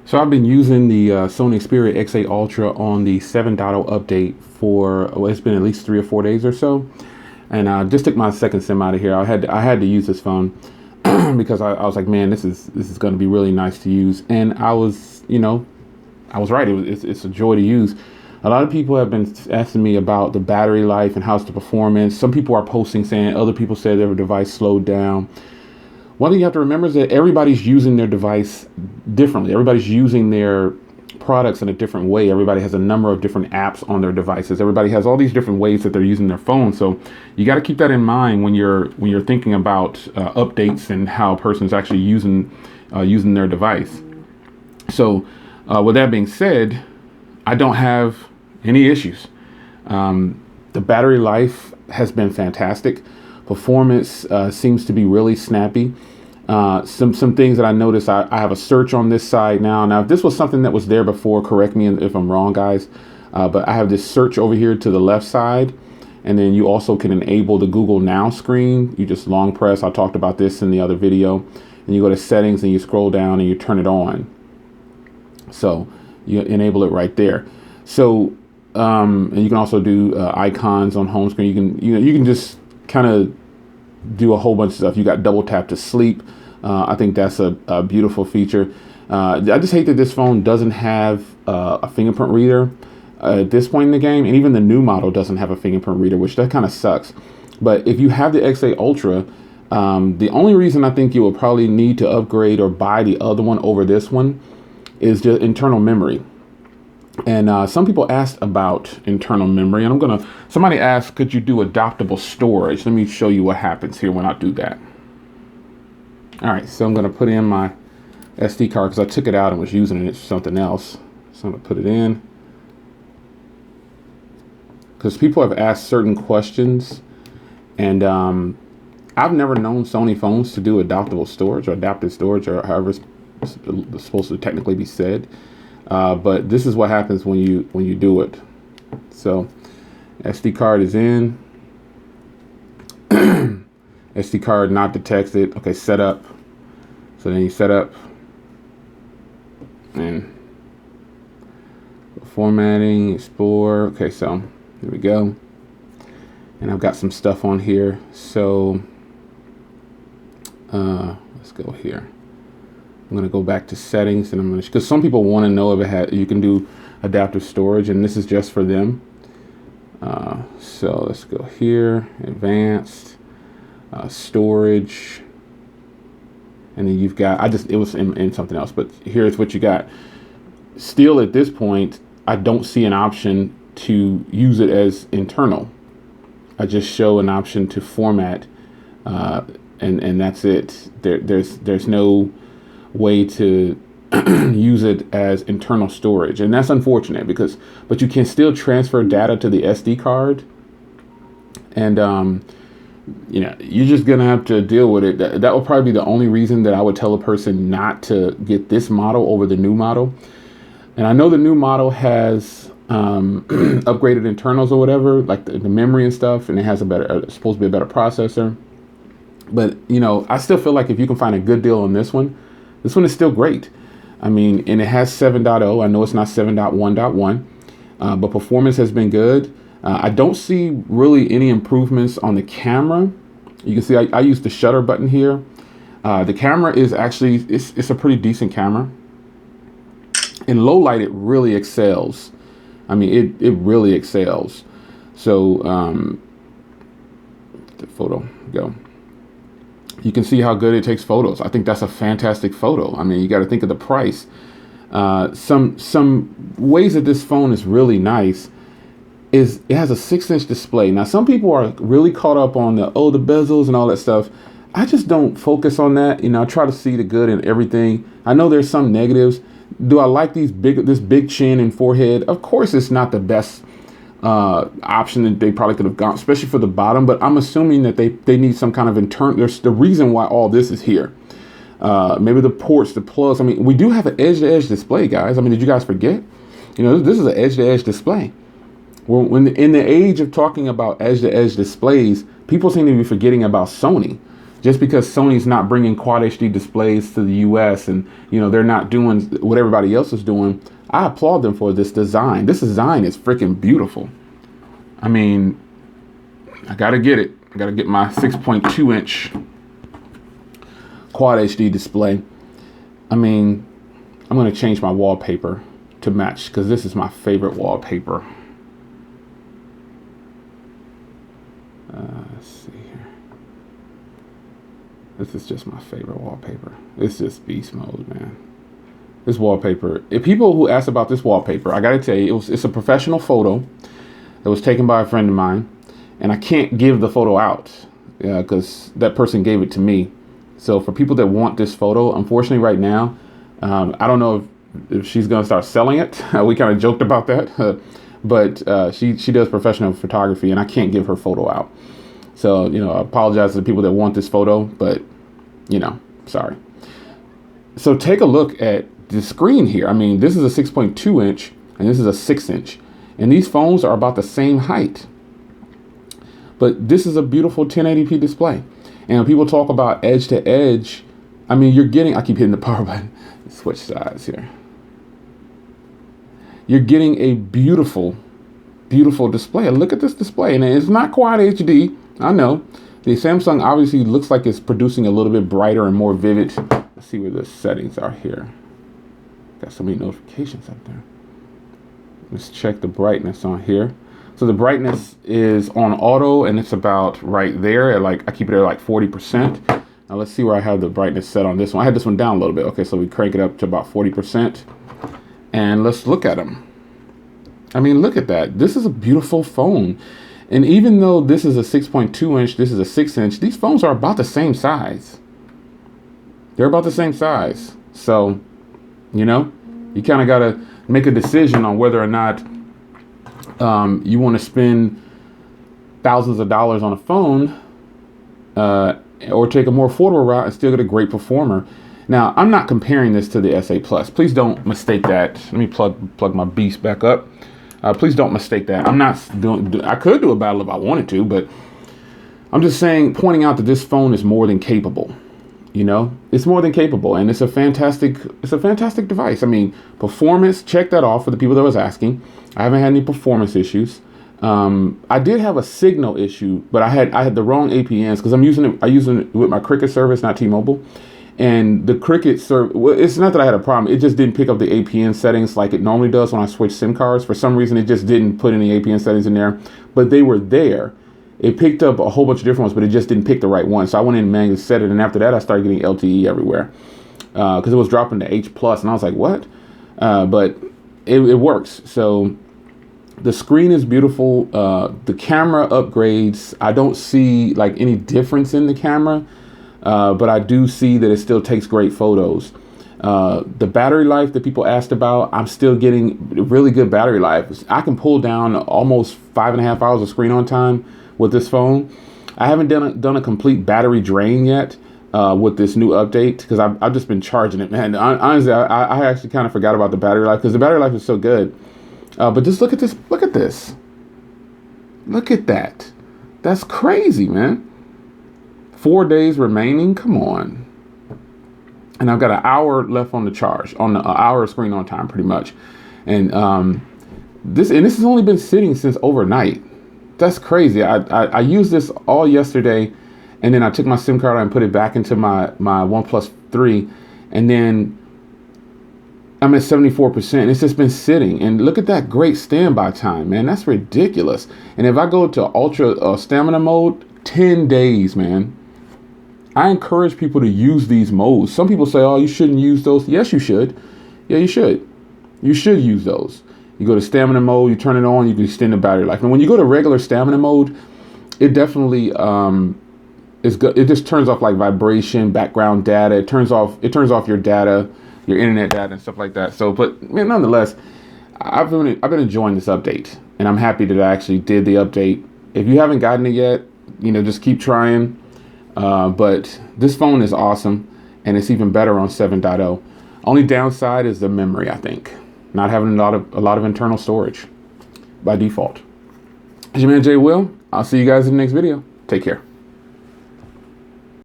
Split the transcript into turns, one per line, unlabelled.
So I've been using the Sony Xperia X8 Ultra on the 7.0 update for, well, it's been at least 3 or 4 days or so. And I just took my second SIM out of here. I had to use this phone because I was like, man, this is going to be really nice to use. And I was, I was right. It's a joy to use. A lot of people have been asking me about the battery life and how's the performance. Some people are posting saying other people said their device slowed down. One thing you have to remember is that everybody's using their device differently. Everybody's using their products in a different way. Everybody has a number of different apps on their devices. Everybody has all these different ways that they're using their phone. So you got to keep that in mind when you're thinking about updates and how a person's actually using their device. So with that being said, I don't have any issues. The battery life has been fantastic. Performance seems to be really snappy. Some things that I noticed, I have a search on this side now. Now, if this was something that was there before, correct me if I'm wrong, guys. But I have this search over here to the left side. And then you also can enable the Google Now screen. You just long press. I talked about this in the other video. And you go to settings and you scroll down and you turn it on. So you enable it right there. So and you can also do icons on home screen. You can just kind of do a whole bunch of stuff. You got double tap to sleep. I think that's a beautiful feature. I just hate that this phone doesn't have a fingerprint reader at this point in the game, and even the new model doesn't have a fingerprint reader, which that kind of sucks. But if you have the X8 Ultra, the only reason I think you will probably need to upgrade or buy the other one over this one is just internal memory. And some people asked about internal memory, and somebody asked, could you do adaptable storage? Let me show you what happens here when I do that. All right, so I'm gonna put in my SD card because I took it out and was using it for something else. So I'm gonna put it in. Because people have asked certain questions, and I've never known Sony phones to do adaptable storage or adaptive storage or however it's supposed to technically be said. But this is what happens when you do it. So SD card is in. SD card not detected. Okay, set up. So then you set up and formatting, explore. Okay, so here we go. And I've got some stuff on here. So let's go here. I'm going to go back to settings, and I'm going to, because some people want to know if you can do adaptive storage, and this is just for them. So let's go here, advanced, storage, and then you've got, it was in something else, but here's what you got. Still at this point, I don't see an option to use it as internal. I just show an option to format, and that's it. There's no way to use it as internal storage, and that's unfortunate but you can still transfer data to the SD card, and you're just gonna have to deal with it. That would probably be the only reason that I would tell a person not to get this model over the new model. And I know the new model has upgraded internals or whatever, like the memory and stuff, and it has supposed to be a better processor. But I still feel like if you can find a good deal on this one is still great. I mean, and it has 7.0. I know it's not 7.1.1, but performance has been good. I don't see really any improvements on the camera. You can see I use the shutter button here. The camera is actually, it's a pretty decent camera. In low light, it really excels. I mean, it really excels. So the photo, go. You can see how good it takes photos. I think that's a fantastic photo. I mean, you got to think of the price. Some ways that this phone is really nice is it has a 6-inch display. Now, some people are really caught up on the bezels and all that stuff. I just don't focus on that. I try to see the good in everything. I know there's some negatives. Do I like this big chin and forehead? Of course, it's not the best option that they probably could have gone, especially for the bottom, but I'm assuming that they need some kind of internal. There's the reason why all this is here. Maybe the ports, the plugs. I mean, we do have an edge-to-edge display, guys. I mean, did you guys forget? This is an edge-to-edge display. When in the age of talking about edge-to-edge displays, people seem to be forgetting about Sony. Just because Sony's not bringing Quad HD displays to the US and, you know, they're not doing what everybody else is doing, I applaud them for this design. This design is freaking beautiful. I mean, I gotta get it. I gotta get my 6.2 inch Quad HD display. I mean, I'm gonna change my wallpaper to match because this is my favorite wallpaper. Let's see here. This is just my favorite wallpaper. It's just beast mode, man. This wallpaper. If people who ask about this wallpaper, I gotta tell you, it's a professional photo that was taken by a friend of mine, and I can't give the photo out because that person gave it to me. So for people that want this photo, unfortunately, right now, I don't know if she's gonna start selling it. We kind of joked about that, but she does professional photography, and I can't give her photo out. So, you know, I apologize to the people that want this photo, but, you know, sorry. So take a look at the screen here. I mean, this is a 6.2 inch and this is a 6 inch. And these phones are about the same height. But this is a beautiful 1080p display. And when people talk about edge to edge, I mean, you're getting, I keep hitting the power button. Switch sides here. You're getting a beautiful, beautiful display. Look at this display. And it's not Quad HD. I know. The Samsung obviously looks like it's producing a little bit brighter and more vivid. Let's see where the settings are here. Got so many notifications up there. Let's check the brightness on here. So the brightness is on auto and it's about right there at like, I keep it at like 40%. Now let's see where I have the brightness set on this one. I had this one down a little bit. Okay, so we crank it up to about 40%. And let's look at them. I mean, look at that. This is a beautiful phone. And even though this is a 6.2 inch, this is a 6 inch, these phones are about the same size. They're about the same size. So, you know, you kind of got to make a decision on whether or not you want to spend thousands of dollars on a phone or take a more affordable route and still get a great performer. Now, I'm not comparing this to the SA Plus. Please don't mistake that. Let me plug my beast back up. Please don't mistake that. I'm not doing, I could do a battle if I wanted to, but I'm just saying, pointing out that this phone is more than capable. You know, it's more than capable, and it's a fantastic device. I mean, performance, check that off for the people that was asking. I haven't had any performance issues. I did have a signal issue, but I had the wrong APNs because I'm using it with my Cricket service, not T-Mobile. And the Cricket service, well, it's not that I had a problem. It just didn't pick up the APN settings like it normally does when I switch SIM cards. For some reason, it just didn't put any APN settings in there, but they were there. It picked up a whole bunch of different ones, but it just didn't pick the right one. So I went in and manually set it. And after that, I started getting LTE everywhere because it was dropping to H+. And I was like, what? But it works. So the screen is beautiful. The camera upgrades, I don't see like any difference in the camera. But I do see that it still takes great photos. The battery life that people asked about, I'm still getting really good battery life. I can pull down almost 5.5 hours of screen on time with this phone. I haven't done a complete battery drain yet with this new update because I've just been charging it, man. Honestly, I actually kind of forgot about the battery life because the battery life is so good. But just look at this. Look at this. Look at that. That's crazy, man. 4 days remaining. Come on. And I've got an hour left on the charge, on the hour of screen on time, pretty much. And this has only been sitting since overnight. That's crazy. I used this all yesterday, and then I took my SIM card and put it back into my OnePlus 3, and then I'm at 74%. It's just been sitting, and look at that great standby time, man. That's ridiculous. And if I go to ultra stamina mode, 10 days, man. I encourage people to use these modes. Some people say, oh, you shouldn't use those. Yes, you should. Yeah, you should. You should use those. You go to stamina mode, you turn it on, you can extend the battery life. And when you go to regular stamina mode, it definitely is good. It just turns off like vibration, background data. It turns off your data, your internet data and stuff like that. So, but man, nonetheless, I've been enjoying this update, and I'm happy that I actually did the update. If you haven't gotten it yet, you know, just keep trying. But this phone is awesome, and it's even better on 7.0. Only downside is the memory, I think. Not having a lot of internal storage by default. It's your man Jay Will. I'll see you guys in the next video. Take care.